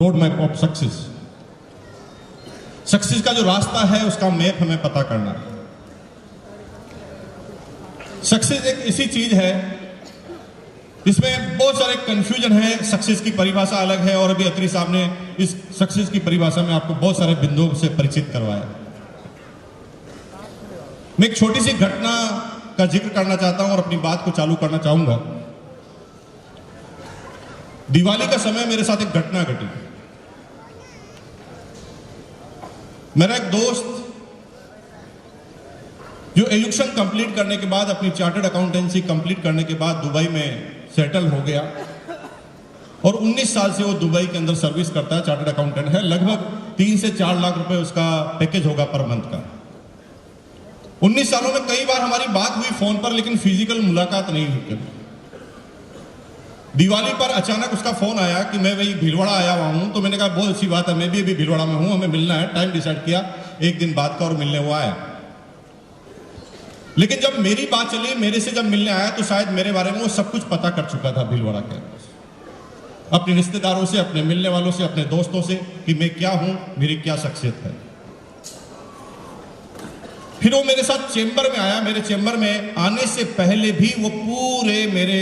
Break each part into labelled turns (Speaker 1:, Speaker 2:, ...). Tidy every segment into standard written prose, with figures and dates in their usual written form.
Speaker 1: Road map of success. Success का जो रास्ता है उसका मैप हमें पता करना है। सक्सेस एक ऐसी चीज है जिसमें बहुत सारे कंफ्यूजन है। सक्सेस की परिभाषा अलग है और अभी अत्री साहब ने इस सक्सेस की परिभाषा में आपको बहुत सारे बिंदुओं से परिचित करवाया। मैं एक छोटी सी घटना का जिक्र करना चाहता हूं और अपनी बात को चालू करना चाहूंगा। दिवाली का समय मेरे साथ एक घटना घटी। मेरा एक दोस्त जो एजुकेशन कंप्लीट करने के बाद, अपनी चार्टर्ड अकाउंटेंसी कंप्लीट करने के बाद दुबई में सेटल हो गया और 19 साल से वो दुबई के अंदर सर्विस करता है, चार्टर्ड अकाउंटेंट है। लगभग 3 से 4 लाख रुपए उसका पैकेज होगा पर मंथ का। 19 सालों में कई बार हमारी बात हुई फोन पर, लेकिन फिजिकल मुलाकात नहीं हुई। दिवाली पर अचानक उसका फोन आया कि मैं वही भीलवाड़ा आया हुआ हूं। तो मैंने कहा बहुत अच्छी बात है, मैं भी अभी भीलवाड़ा में हूं, हमें मिलना है। टाइम डिसाइड किया, एक दिन बाद का, और मिलने वो आया। लेकिन जब मेरी बात चली, मेरे से जब मिलने आया तो शायद मेरे बारे में वो सब कुछ पता कर चुका था भीलवाड़ा के, अपने रिश्तेदारों से, अपने मिलने वालों से, अपने दोस्तों से, कि मैं क्या हूं, मेरी क्या शख्सियत है। फिर वो मेरे साथ चेंबर में आया। मेरे चेंबर में आने से पहले भी वो पूरे मेरे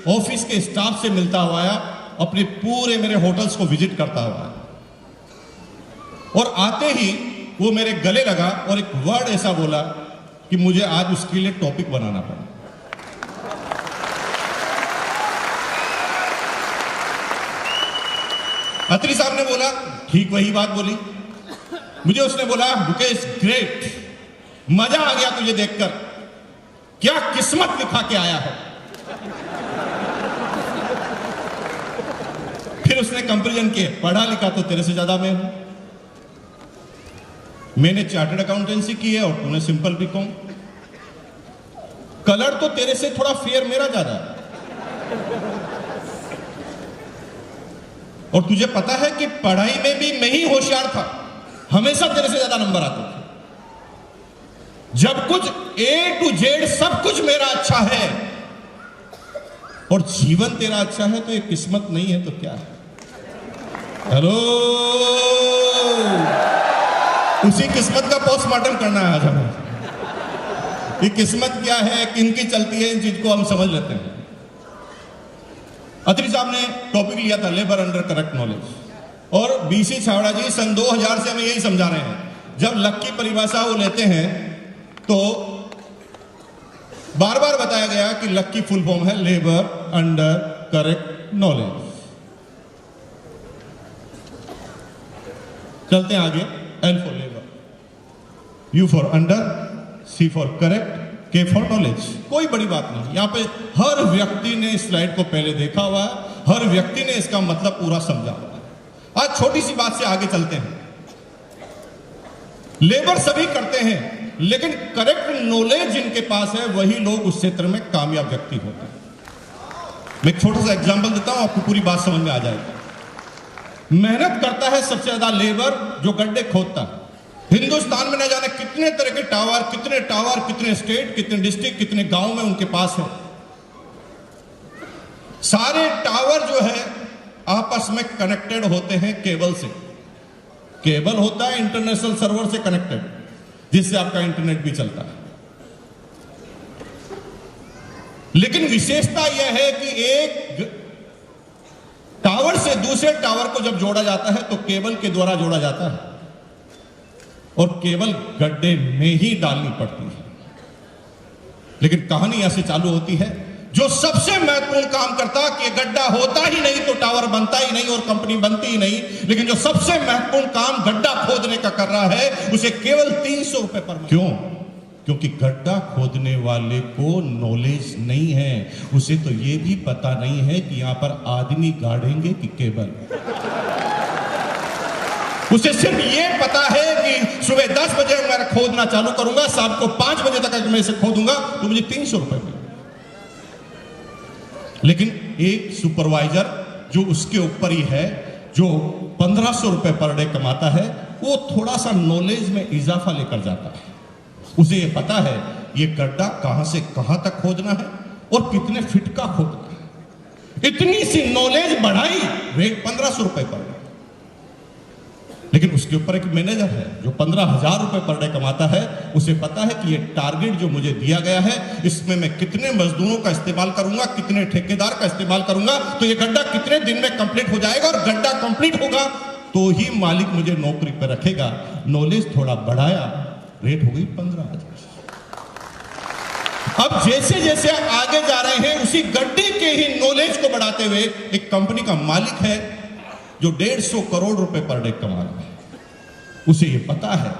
Speaker 1: ऑफिस के स्टाफ से मिलता हुआ आया, अपने पूरे मेरे होटल्स को विजिट करता हुआ, और आते ही वो मेरे गले लगा और एक वर्ड ऐसा बोला कि मुझे आज उसके लिए टॉपिक बनाना पड़ा। अत्री साहब ने बोला, ठीक वही बात बोली। मुझे उसने बोला, मुकेश ग्रेट, मजा आ गया तुझे देखकर, क्या किस्मत दिखा के आया है। फिर उसने कंपैरिजन किए, पढ़ा लिखा तो तेरे से ज्यादा मैं हूं, मैंने चार्टर्ड अकाउंटेंसी की है और तूने सिंपल बीकॉम, कलर तो तेरे से थोड़ा फेयर मेरा ज्यादा है, और तुझे पता है कि पढ़ाई में भी मैं ही होशियार था, हमेशा तेरे से ज्यादा नंबर आते थे। जब कुछ A to Z सब कुछ मेरा अच्छा है और जीवन तेरा अच्छा है, तो ये किस्मत नहीं है तो क्या है। हेलो, उसी किस्मत का पोस्टमार्टम करना है आज हमें। ये किस्मत क्या है, किनकी चलती है, इन चीज को हम समझ लेते हैं। अत्री साहब ने टॉपिक लिया था लेबर अंडर करेक्ट नॉलेज, और बीसी छावड़ा जी सन 2000 से हमें यही समझा रहे हैं। जब लक की परिभाषा वो लेते हैं तो बार बार बताया गया कि लक की फुल फॉर्म है लेबर अंडर करेक्ट नॉलेज। चलते हैं आगे। L for labour, U for under, C for correct, K for knowledge. कोई बड़ी बात नहीं, यहां पे हर व्यक्ति ने इस स्लाइड को पहले देखा हुआ है, हर व्यक्ति ने इसका मतलब पूरा समझा हुआ है। आज छोटी सी बात से आगे चलते हैं। लेबर सभी करते हैं, लेकिन करेक्ट नॉलेज जिनके पास है वही लोग उस क्षेत्र में कामयाब व्यक्ति होते हैं। मैं एक छोटा सा एग्जांपल देता हूं, आपको पूरी बात समझ में आ जाएगी। मेहनत करता है सबसे ज्यादा लेबर जो गड्ढे खोदता है। हिंदुस्तान में न जाने कितने तरह के टावर, कितने स्टेट, कितने डिस्ट्रिक्ट, कितने गांव में उनके पास है। सारे टावर जो है आपस में कनेक्टेड होते हैं केबल से। केबल होता है इंटरनेशनल सर्वर से कनेक्टेड, जिससे आपका इंटरनेट भी चलता है। लेकिन विशेषता यह है कि एक टावर से दूसरे टावर को जब जोड़ा जाता है तो केबल के द्वारा जोड़ा जाता है, और केबल गड्ढे में ही डालनी पड़ती है। लेकिन कहानी ऐसे चालू होती है, जो सबसे महत्वपूर्ण काम करता कि गड्ढा होता ही नहीं तो टावर बनता ही नहीं और कंपनी बनती ही नहीं, लेकिन जो सबसे महत्वपूर्ण काम गड्ढा खोदने का कर रहा है, उसे केवल 300 रुपए पर। क्यों? क्योंकि गड्ढा खोदने वाले को नॉलेज नहीं है, उसे तो यह भी पता नहीं है कि यहां पर आदमी गाड़ेंगे कि केबल। उसे सिर्फ यह पता है कि सुबह 10 बजे मैं खोदना चालू करूंगा, शाम को 5 बजे तक मैं इसे खोदूंगा तो मुझे 300 रुपए मिलेंगे। लेकिन एक सुपरवाइजर जो उसके ऊपर ही है, जो 1500 रुपए पर डे कमाता है, वो थोड़ा सा नॉलेज में इजाफा लेकर जाता है। उसे ये पता है ये गड्ढा कहां से कहां तक खोदना है और कितने फिट का खोदना है। इतनी सी नॉलेज बढ़ाई, रेट 1500 रुपए पर। लेकिन उसके ऊपर एक मैनेजर है जो 15,000 रुपए पर डे कमाता है। उसे पता है कि ये टारगेट जो मुझे दिया गया है, इसमें मैं कितने मजदूरों का इस्तेमाल करूंगा, कितने ठेकेदार का इस्तेमाल करूंगा, तो ये गड्ढा कितने दिन में कंप्लीट हो जाएगा, और गड्ढा कंप्लीट होगा तो ही मालिक मुझे नौकरी पर रखेगा। नॉलेज थोड़ा बढ़ाया, रेट हो गई 15,000। अब जैसे जैसे आप आगे जा रहे हैं, उसी गड्ढे के ही नॉलेज को बढ़ाते हुए एक कंपनी का मालिक है जो 150 करोड़ रुपए पर डे कमा रहा है। उसे ये पता है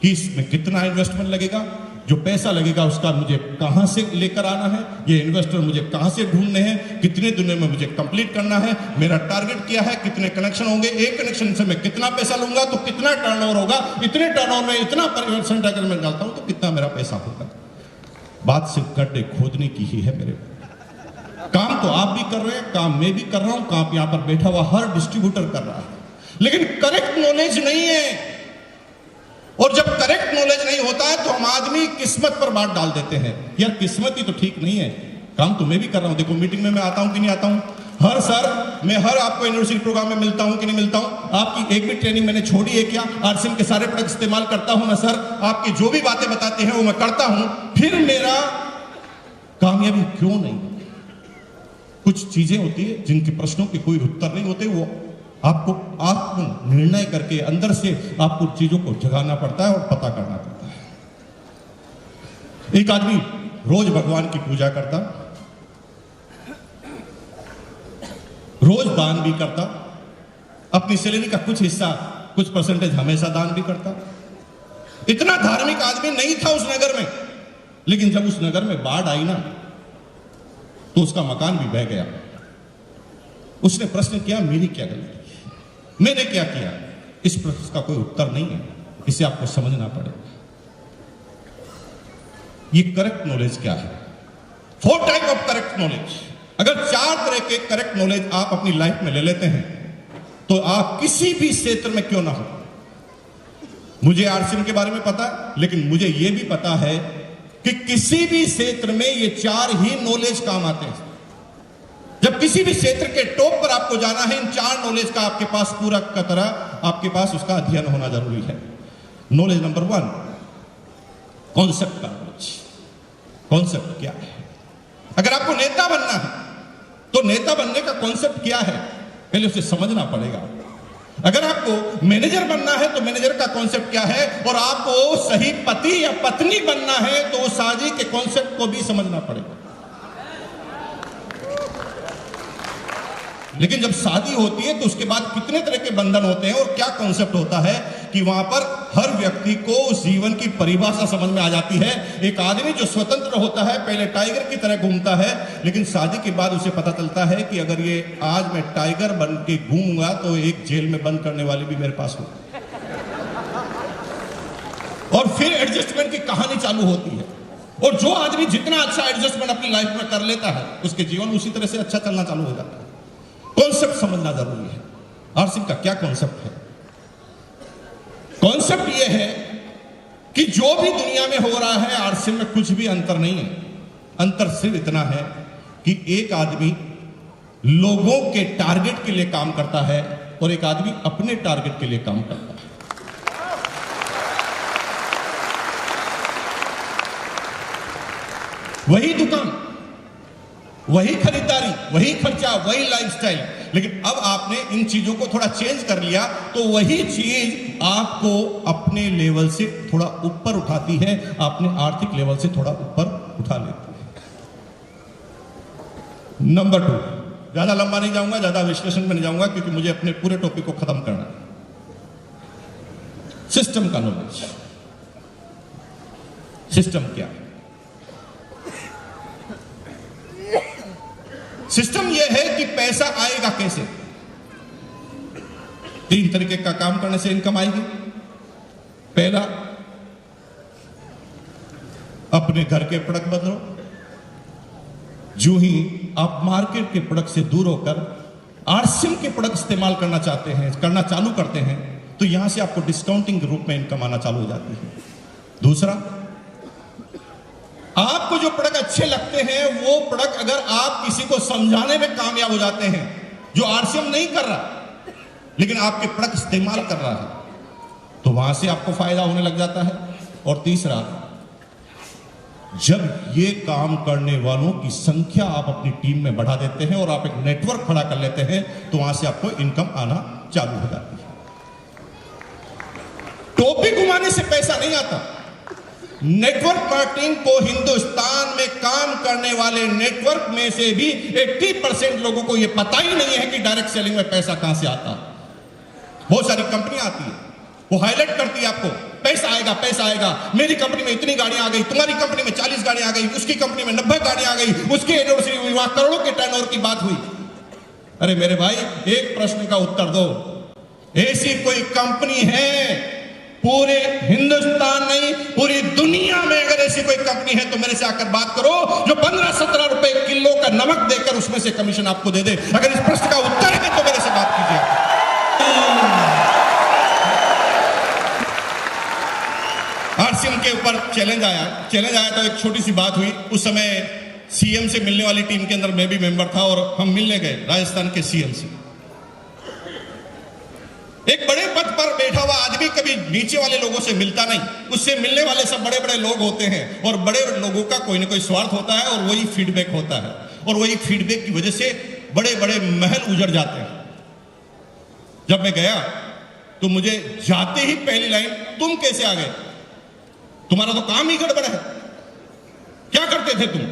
Speaker 1: कि इसमें कितना इन्वेस्टमेंट लगेगा, जो पैसा लगेगा उसका मुझे कहां से लेकर आना है, ये इन्वेस्टर मुझे कहां से ढूंढने हैं, कितने दिनों में मुझे कंप्लीट करना है, मेरा टारगेट क्या है, कितने कनेक्शन होंगे, एक कनेक्शन से मैं कितना पैसा लूंगा तो कितना टर्नओवर होगा, इतने टर्नओवर में इतना परसेंट अगर मैं डालता हूं तो कितना मेरा पैसा होगा। बात सिर्फ गड्ढे खोदने की ही है मेरे। काम तो आप भी कर रहे हैं, काम मैं भी कर रहा हूं, काम यहां पर बैठा हुआ हर डिस्ट्रीब्यूटर कर रहा है, लेकिन करेक्ट नॉलेज नहीं है। और जब करेक्ट नॉलेज नहीं होता है तो हम आदमी किस्मत पर बात डाल देते हैं। यार किस्मत ही तो ठीक नहीं है, काम तो मैं भी कर रहा हूं। देखो मीटिंग में मैं आता हूं कि नहीं आता हूं, हर सर मैं हर आपको यूनिवर्सिटी प्रोग्राम में मिलता हूं कि नहीं मिलता हूं, आपकी एक भी ट्रेनिंग मैंने छोड़ी है क्या, आरसीएम के सारे प्रोडक्ट इस्तेमाल करता हूं ना सर, आपकी जो भी बातें बताते हैं वो मैं करता हूं, फिर मेरा कामयाबी क्यों नहीं। कुछ चीजें होती है जिनके प्रश्नों के कोई उत्तर नहीं होते, वो आपको आत्म निर्णय करके अंदर से आपको चीजों को जगाना पड़ता है और पता करना पड़ता है। एक आदमी रोज भगवान की पूजा करता, रोज दान भी करता, अपनी सैलरी का कुछ हिस्सा, कुछ परसेंटेज हमेशा दान भी करता। इतना धार्मिक आदमी नहीं था उस नगर में, लेकिन जब उस नगर में बाढ़ आई ना तो उसका मकान भी बह गया। उसने प्रश्न किया मेरी क्या गलती, मैंने क्या किया। इस प्रश्न का कोई उत्तर नहीं है, इसे आपको समझना पड़ेगा। ये करेक्ट नॉलेज क्या है? 4 टाइप ऑफ करेक्ट नॉलेज। अगर 4 तरह के करेक्ट नॉलेज आप अपनी लाइफ में ले लेते हैं तो आप किसी भी क्षेत्र में क्यों ना हो। मुझे आरसीएम के बारे में पता है, लेकिन मुझे यह भी पता है कि किसी भी क्षेत्र में ये 4 ही नॉलेज काम आते हैं। जब किसी भी क्षेत्र के टॉप पर आपको जाना है, इन 4 नॉलेज का आपके पास पूरा का तरह आपके पास उसका अध्ययन होना जरूरी है। नॉलेज नंबर 1, कॉन्सेप्ट का नॉलेज। कॉन्सेप्ट क्या है? अगर आपको नेता बनना है तो नेता बनने का कॉन्सेप्ट क्या है, पहले उसे समझना पड़ेगा। अगर आपको मैनेजर बनना है तो मैनेजर का कॉन्सेप्ट क्या है, और आपको सही पति या पत्नी बनना है तो शादी के कॉन्सेप्ट को भी समझना पड़ेगा। लेकिन जब शादी होती है तो उसके बाद कितने तरह के बंधन होते हैं, और क्या कॉन्सेप्ट होता है कि वहां पर हर व्यक्ति को उस जीवन की परिभाषा समझ में आ जाती है। एक आदमी जो स्वतंत्र होता है पहले टाइगर की तरह घूमता है, लेकिन शादी के बाद उसे पता चलता है कि अगर ये आज मैं टाइगर बन के घूमूंगा तो एक जेल में बंद करने वाले भी मेरे पास हो। और फिर एडजस्टमेंट की कहानी चालू होती है, और जो आदमी जितना अच्छा एडजस्टमेंट अपनी लाइफ में कर लेता है उसके जीवन उसी तरह से अच्छा चलना चालू हो जाता है। कॉन्सेप्ट समझना जरूरी है। आरसीएम का क्या कॉन्सेप्ट है? कॉन्सेप्ट यह है कि जो भी दुनिया में हो रहा है आरसीएम में कुछ भी अंतर नहीं है। अंतर सिर्फ इतना है कि एक आदमी लोगों के टारगेट के लिए काम करता है और एक आदमी अपने टारगेट के लिए काम करता है। वही दुकान, वही खरीदारी, वही खर्चा, वही लाइफस्टाइल, लेकिन अब आपने इन चीजों को थोड़ा चेंज कर लिया तो वही चीज आपको अपने लेवल से थोड़ा ऊपर उठाती है, अपने आर्थिक लेवल से थोड़ा ऊपर उठा लेती है। नंबर 2, ज्यादा लंबा नहीं जाऊंगा, ज्यादा विश्लेषण में नहीं जाऊंगा क्योंकि मुझे अपने पूरे टॉपिक को खत्म करना है। सिस्टम का नॉलेज। सिस्टम क्या है? सिस्टम यह है कि पैसा आएगा कैसे। 3 तरीके का काम करने से इनकम आएगी। पहला, अपने घर के प्रोडक्ट बदलो। जो ही आप मार्केट के प्रोडक्ट से दूर होकर आरसीएम के प्रोडक्ट इस्तेमाल करना चाहते हैं, करना चालू करते हैं, तो यहां से आपको डिस्काउंटिंग के रूप में इनकम आना चालू हो जाती है। दूसरा, आपको जो प्रोडक्ट अच्छे लगते हैं वो प्रोडक्ट अगर आप किसी को समझाने में कामयाब हो जाते हैं, जो आरसीएम नहीं कर रहा, लेकिन आपके प्रोडक्ट इस्तेमाल कर रहा है, तो वहां से आपको फायदा होने लग जाता है। और तीसरा, जब ये काम करने वालों की संख्या आप अपनी टीम में बढ़ा देते हैं और आप एक नेटवर्क खड़ा कर लेते हैं, तो वहां से आपको इनकम आना चालू हो जाती है। टोपी घुमाने से पैसा नहीं आता। नेटवर्क मार्केटिंग को हिंदुस्तान में काम करने वाले नेटवर्क में से भी 80% लोगों को यह पता ही नहीं है कि डायरेक्ट सेलिंग में पैसा कहां से आता है। बहुत सारी कंपनियां आती है, वो हाईलाइट करती है आपको, पैसा आएगा पैसा आएगा, मेरी कंपनी में इतनी गाड़ियां आ गई, तुम्हारी कंपनी में 40 गाड़ियां आ गई, उसकी कंपनी में 90 गाड़ियां आ गई, उसकी एनिवर्सरी हुई, वहां करोड़ों के टर्नओवर की बात हुई। अरे मेरे भाई, एक प्रश्न का उत्तर दो, ऐसी कोई कंपनी है पूरे हिंदुस्तान नहीं पूरी दुनिया में, अगर ऐसी कोई कंपनी है तो मेरे से आकर बात करो, जो 15-17 रुपए किलो का नमक देकर उसमें से कमीशन आपको दे दे। अगर इस प्रश्न का उत्तर है तो मेरे से बात कीजिए। आरसीएम के ऊपर चैलेंज आया तो एक छोटी सी बात हुई। उस समय सीएम से मिलने वाली टीम के अंदर मैं भी मेंबर था और हम मिलने गए राजस्थान के सीएम से। एक बड़े पद पर बैठा हुआ आदमी कभी नीचे वाले लोगों से मिलता नहीं, उससे मिलने वाले सब बड़े बड़े लोग होते हैं और बड़े लोगों का कोई ना कोई स्वार्थ होता है और वही फीडबैक होता है, और वही फीडबैक की वजह से बड़े बड़े महल उजड़ जाते हैं। जब मैं गया तो मुझे जाते ही पहली लाइन, तुम कैसे आ गए, तुम्हारा तो काम ही गड़बड़ है। क्या करते थे तुम?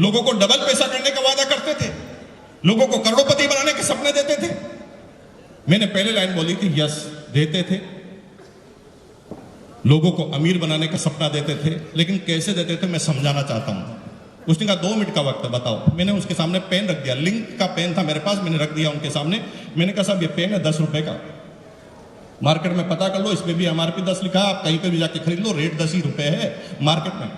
Speaker 1: लोगों को डबल पैसा करने का वादा करते थे, लोगों को करोड़पति बनाने के सपने देते थे। मैंने पहले लाइन बोली थी, यस देते थे, लोगों को अमीर बनाने का सपना देते थे, लेकिन कैसे देते थे मैं समझाना चाहता हूं। उसने कहा 2 मिनट का वक्त है, बताओ। मैंने उसके सामने पेन रख दिया, लिंक का पेन था मेरे पास, मैंने रख दिया उनके सामने। मैंने कहा साहब ये पेन है 10 रुपए का, मार्केट में पता कर लो, इसमें भी एमआरपी 10 लिखा है, आप कहीं पे भी जाके खरीद लो, रेट 10 ही रुपए है मार्केट में।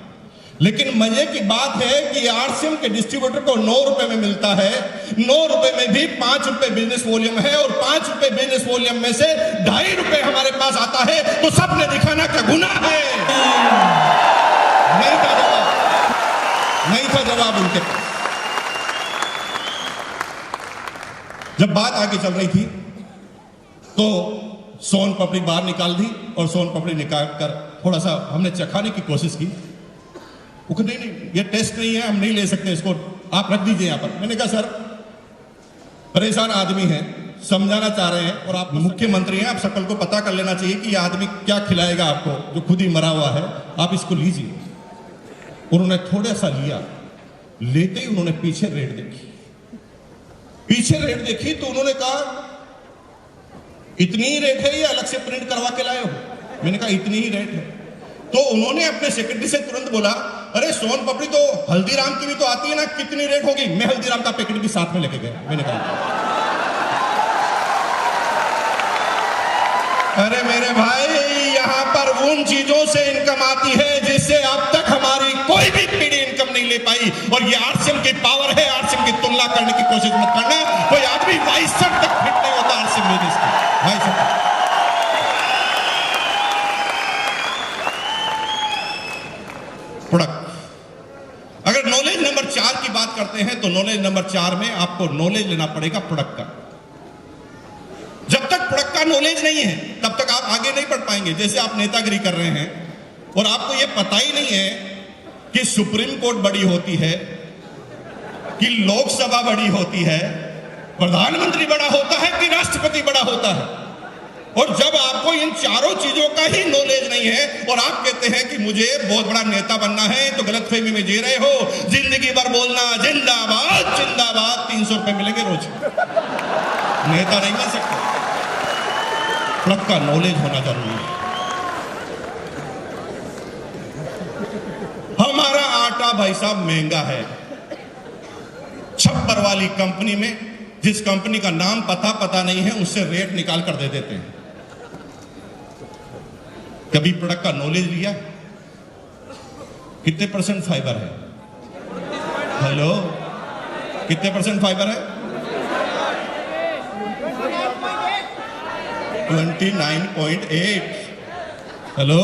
Speaker 1: लेकिन मजे की बात है कि आरसीएम के डिस्ट्रीब्यूटर को 9 रुपए में मिलता है, 9 रुपए में भी 5 रुपए बिजनेस वॉल्यूम है, और 5 रुपए बिजनेस वॉल्यूम में से 2.5 रुपए हमारे पास आता है, तो सबने दिखाना क्या गुनाह है? नहीं था जवाब उनके पास। जब बात आगे चल रही थी तो सोन पापड़ी बाहर निकाल दी, और सोन पापड़ी निकाल कर थोड़ा सा हमने चखाने की कोशिश की। नहीं, ये टेस्ट नहीं है, हम नहीं ले सकते इसको, आप रख दीजिए यहां पर। मैंने कहा सर, परेशान आदमी है, समझाना चाह रहे हैं, और आप मुख्यमंत्री हैं, आप सकल को पता कर लेना चाहिए कि ये आदमी क्या खिलाएगा आपको, जो खुद ही मरा हुआ है, आप इसको लीजिए। उन्होंने थोड़ा सा लिया, लेते ही उन्होंने पीछे रेट देखी तो उन्होंने कहा इतनी ही रेट है, ये अलग से प्रिंट करवा के लाए हो? मैंने कहा इतनी ही रेट है। तो उन्होंने अपने सेक्रेटरी से तुरंत बोला, अरे सोन पापड़ी तो हल्दीराम की भी तो आती है ना, कितनी रेट होगी? मैं हल्दीराम का पैकेट भी साथ में लेके गया। मैंने कहा अरे मेरे भाई, यहां पर उन चीजों से इनकम आती है जिससे अब तक हमारी कोई भी पीढ़ी इनकम नहीं ले पाई, और ये आरसीएम की पावर है। आरसीएम की तुलना करने की कोशिश मत करना, कोई आदमी 22 तक फिट नहीं होता आरसीएम बिजनेस की। 22 प्रोडक्ट। अगर नॉलेज नंबर 4 की बात करते हैं तो नॉलेज नंबर 4 में आपको नॉलेज लेना पड़ेगा प्रोडक्ट का। जब तक प्रोडक्ट का नॉलेज नहीं है तब तक आप आगे नहीं बढ़ पाएंगे। जैसे आप नेतागिरी कर रहे हैं और आपको यह पता ही नहीं है कि सुप्रीम कोर्ट बड़ी होती है, कि लोकसभा बड़ी होती है, प्रधानमंत्री बड़ा होता है कि राष्ट्रपति बड़ा होता है। और जब आपको इन चारों चीजों का ही नॉलेज नहीं है और आप कहते हैं कि मुझे बहुत बड़ा नेता बनना है, तो गलतफहमी में जी रहे हो। जिंदगी भर बोलना जिंदाबाद जिंदाबाद, 300 रुपए मिलेंगे रोज, नेता नहीं बन सकते। प्रोडक्ट का नॉलेज होना जरूरी है। हमारा आटा भाई साहब महंगा है। छप्पर वाली कंपनी में जिस कंपनी का नाम पता नहीं है, उससे रेट निकाल कर दे देते हैं। कभी प्रोडक्ट का नॉलेज लिया? कितने % फाइबर है? हेलो, कितने % फाइबर है? 29.8। हेलो,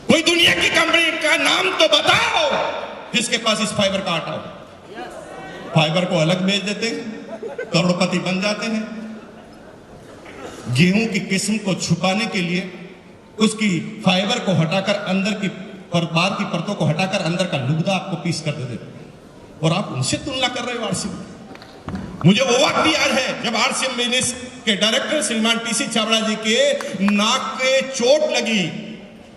Speaker 1: कोई दुनिया की कंपनी का नाम तो बताओ जिसके पास इस फाइबर का आटा हो। फाइबर को अलग बेच देते हैं, करोड़पति बन जाते हैं। गेहूं की किस्म को छुपाने के लिए उसकी फाइबर को हटाकर अंदर की बाहर की परतों को हटाकर अंदर का लुगदा आपको पीस कर दे देते, और आप उनसे तुलना कर रहे हो आरसीएम। मुझे वो वक्त याद है जब आरसीएम बिजनेस के डायरेक्टर श्रीमान टीसी छाबड़ा जी के नाक पे चोट लगी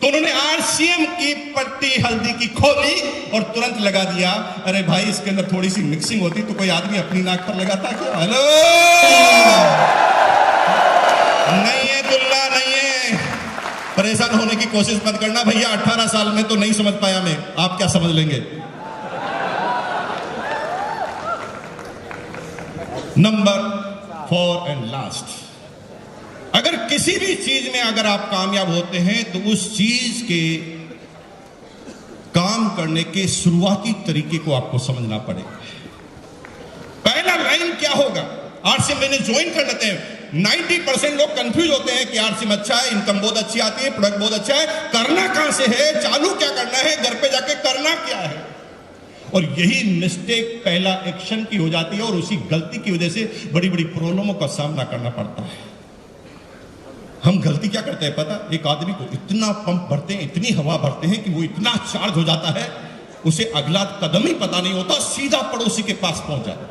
Speaker 1: तो उन्होंने आरसीएम की पट्टी हल्दी की खोली और तुरंत लगा दिया। अरे भाई, इसके अंदर थोड़ी सी मिक्सिंग होती तो कोई आदमी अपनी नाक पर लगाता क्या? हेलो, नहीं है तुलना, नहीं है। परेशान होने की कोशिश मत करना भैया, 18 साल में तो नहीं समझ पाया मैं, आप क्या समझ लेंगे। नंबर 4 एंड लास्ट, अगर किसी भी चीज में अगर आप कामयाब होते हैं तो उस चीज के काम करने के शुरुआती तरीके को आपको समझना पड़ेगा। पहला लाइन क्या होगा? आरसीएम मैंने ज्वाइन कर लेते हैं। 90% लोग कंफ्यूज होते हैं कि आरसीएम अच्छा है, इनकम बहुत अच्छी आती है, प्रोडक्ट बहुत अच्छा है, करना कहां से है, चालू क्या करना है, घर पे जाके करना क्या है। और यही मिस्टेक पहला एक्शन की हो जाती है और उसी गलती की वजह से बड़ी बड़ी प्रॉब्लमों का सामना करना पड़ता है। हम गलती क्या करते हैं पता? एक आदमी को इतना पंप भरते हैं, इतनी हवा भरते हैं कि वो इतना चार्ज हो जाता है, उसे अगला कदम ही पता नहीं होता, सीधा पड़ोसी के पास पहुंच जाता है।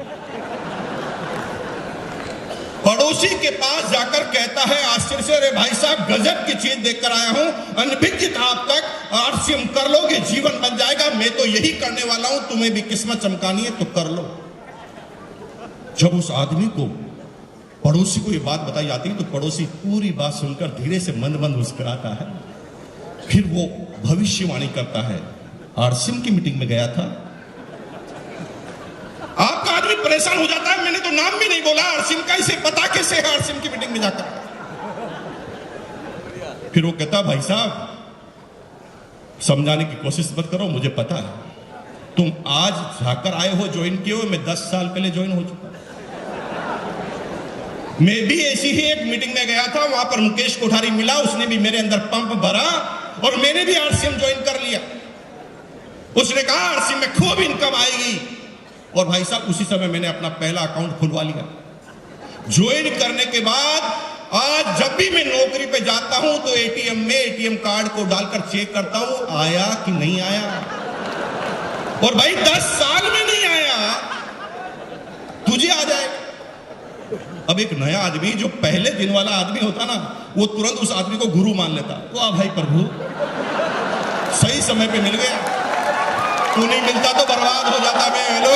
Speaker 1: पड़ोसी के पास जाकर कहता है आश्चर्य से, अरे भाई साहब, गजब की चीज देखकर आया हूं, अनभिज्ञ था अब तक, आरसीएम कर लोगे जीवन बन जाएगा, मैं तो यही करने वाला हूं, तुम्हें भी किस्मत चमकानी है तो कर लो। जब उस आदमी को, पड़ोसी को ये बात बताई जाती है तो पड़ोसी पूरी बात सुनकर धीरे से मंद मंद मुस्कुराता है। फिर वो भविष्यवाणी करता है, आरसीएम की मीटिंग में गया था। आपका आदमी परेशान हो जाता है, मैंने तो नाम भी नहीं बोला आरसीएम का, इसे पता कैसे है आरसीएम की मीटिंग में जाकर। फिर वो कहता, भाई साहब समझाने की कोशिश मत करो, मुझे पता है तुम आज जाकर आए हो, ज्वाइन किए हो, मैं 10 साल पहले ज्वाइन हो चुका। मैं भी ऐसी ही एक मीटिंग में गया था, वहां पर मुकेश कोठारी मिला, उसने भी मेरे अंदर पंप भरा और मैंने भी आरसीएम ज्वाइन कर लिया। उसने कहा आरसीएम में खूब इनकम आएगी, और भाई साहब उसी समय मैंने अपना पहला अकाउंट खुलवा लिया। ज्वाइन करने के बाद आज जब भी मैं नौकरी पे जाता हूं तो एटीएम में एटीएम कार्ड को डालकर चेक करता हूं आया कि नहीं आया। और भाई 10 साल में नहीं आया, तुझे आ जाएगा। अब एक नया आदमी जो पहले दिन वाला आदमी होता ना, वो तुरंत उस आदमी को गुरु मान लेता। वाह भाई प्रभु, सही समय पे मिल गया, तू नहीं मिलता तो बर्बाद हो जाता मैं। हेलो,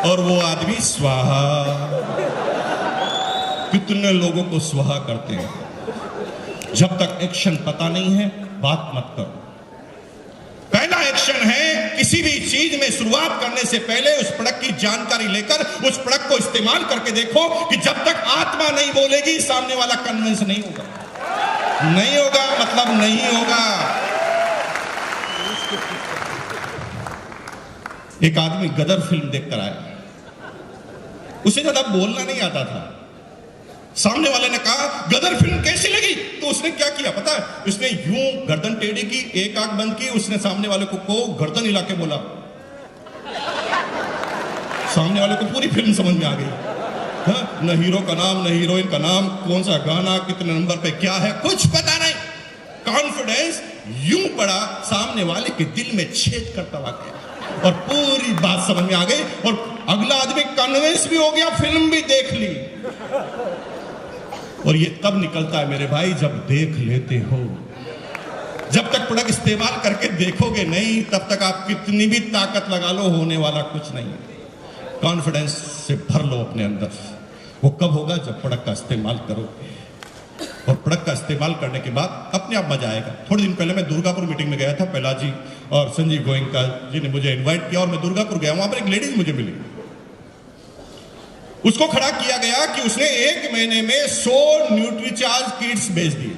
Speaker 1: और वो आदमी स्वाहा। कितने लोगों को स्वाहा करते हैं। जब तक एक्शन पता नहीं है बात मत करो। पहला एक्शन है, किसी भी चीज में शुरुआत करने से पहले उस प्रोडक्ट की जानकारी लेकर उस प्रोडक्ट को इस्तेमाल करके देखो कि जब तक आत्मा नहीं बोलेगी सामने वाला कन्विंस नहीं होगा। नहीं होगा मतलब नहीं होगा। एक आदमी गदर फिल्म देखकर आया, उसे ज्यादा बोलना नहीं आता था। सामने वाले ने कहा गदर फिल्म कैसी लगी, तो उसने क्या किया पता है? उसने यूं गर्दन टेढ़ी की, एक आंख बंद की, उसने सामने वाले को गर्दन हिला के बोला। सामने वाले को पूरी फिल्म समझ में आ गई। न हीरो का नाम, न हीरोइन का नाम, कौन सा गाना, कितने नंबर पे क्या है, कुछ पता नहीं। कॉन्फिडेंस यूं पड़ा, सामने वाले के दिल में छेद करता हुआ गया और पूरी बात समझ में आ गई और अगला आदमी कन्विंस भी हो गया, फिल्म भी देख ली। और ये तब निकलता है मेरे भाई जब देख लेते हो। जब तक प्रोडक्ट इस्तेमाल करके देखोगे नहीं, तब तक आप कितनी भी ताकत लगा लो, होने वाला कुछ नहीं। कॉन्फिडेंस से भर लो अपने अंदर। वो कब होगा? जब प्रोडक्ट का इस्तेमाल करोगे, और प्रोडक्ट का इस्तेमाल करने के बाद अपने आप मजा आएगा। थोड़े दिन पहले मैं दुर्गापुर मीटिंग में गया था, प्रहलाद जी और संजीव गोयंका जी ने मुझे इनवाइट किया और मैं दुर्गापुर गया। वहां पर एक लेडीज मुझे मिली, उसको खड़ा किया गया कि उसने 1 महीने में 100 न्यूट्रीचार्ज किट्स बेच दिए।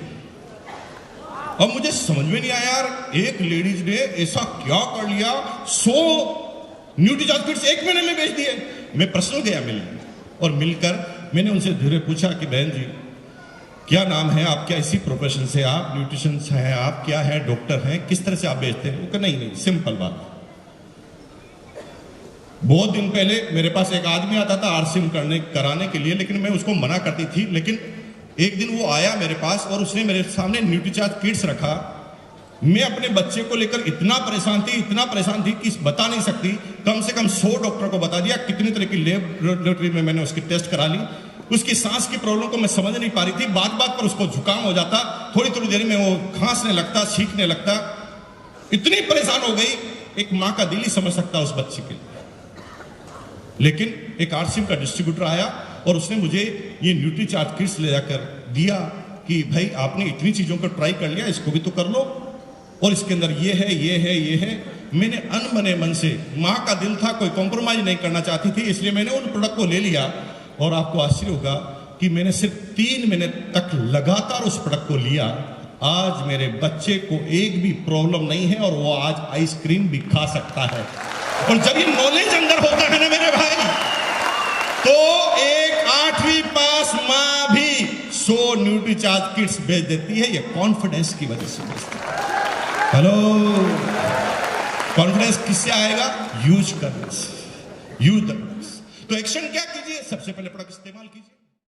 Speaker 1: अब मुझे समझ में नहीं आया यार, एक लेडीज ने ऐसा क्या कर लिया, 100 न्यूट्रीचार्ज किट्स 1 महीने में बेच दिए। मैं पर्सनल गया मिलने, और मिलकर मैंने उनसे धीरे पूछा कि बहन जी क्या नाम है आपका, इसी प्रोफेशन से आप न्यूट्रिशन हैं, आप क्या है, डॉक्टर हैं, किस तरह से आप बेचते हैं? वो कहा नहीं सिंपल बात, बहुत दिन पहले मेरे पास एक आदमी आता था आरसीएम कराने के लिए, लेकिन मैं उसको मना करती थी। लेकिन एक दिन वो आया मेरे पास और उसने मेरे सामने न्यूट्रीचार्ज किट्स रखा। मैं अपने बच्चे को लेकर इतना परेशान थी कि बता नहीं सकती। कम से कम 100 डॉक्टर को बता दिया, कितनी तरह की लेबोरेटरी में मैंने उसकी टेस्ट करा ली। उसकी सांस की प्रॉब्लम को मैं समझ नहीं पा रही थी। बात बात पर उसको जुकाम हो जाता, थोड़ी थोड़ी देर में वो खांसने लगता, छींकने लगता। इतनी परेशान हो गई, एक माँ का दिल ही समझ सकता उस बच्चे के लिए। लेकिन एक आरसीएम का डिस्ट्रीब्यूटर आया और उसने मुझे ये न्यूट्रीचार्ज किट्स ले जाकर दिया कि भाई आपने इतनी चीजों को ट्राई कर लिया, इसको भी तो कर लो, और इसके अंदर ये है। मैंने अनबने मन से, माँ का दिल था, कोई कॉम्प्रोमाइज नहीं करना चाहती थी, इसलिए मैंने उन प्रोडक्ट को ले लिया। और आपको आश्चर्य होगा कि मैंने सिर्फ 3 महीने तक लगातार उस प्रोडक्ट को लिया। आज मेरे बच्चे को एक भी प्रॉब्लम नहीं है और वो आज आइसक्रीम भी खा सकता है। और जब ये नॉलेज अंदर होता है ना मेरे भाई, तो एक 8वीं पास माँ भी 100 न्यूट्रीचार्ज किट्स बेच देती है। ये कॉन्फिडेंस की वजह से बेचती है। हेलो, कॉन्फिडेंस किससे आएगा? यूज करने से। Use the products. तो एक्शन क्या कीजिए? सबसे पहले प्रोडक्ट इस्तेमाल कीजिए।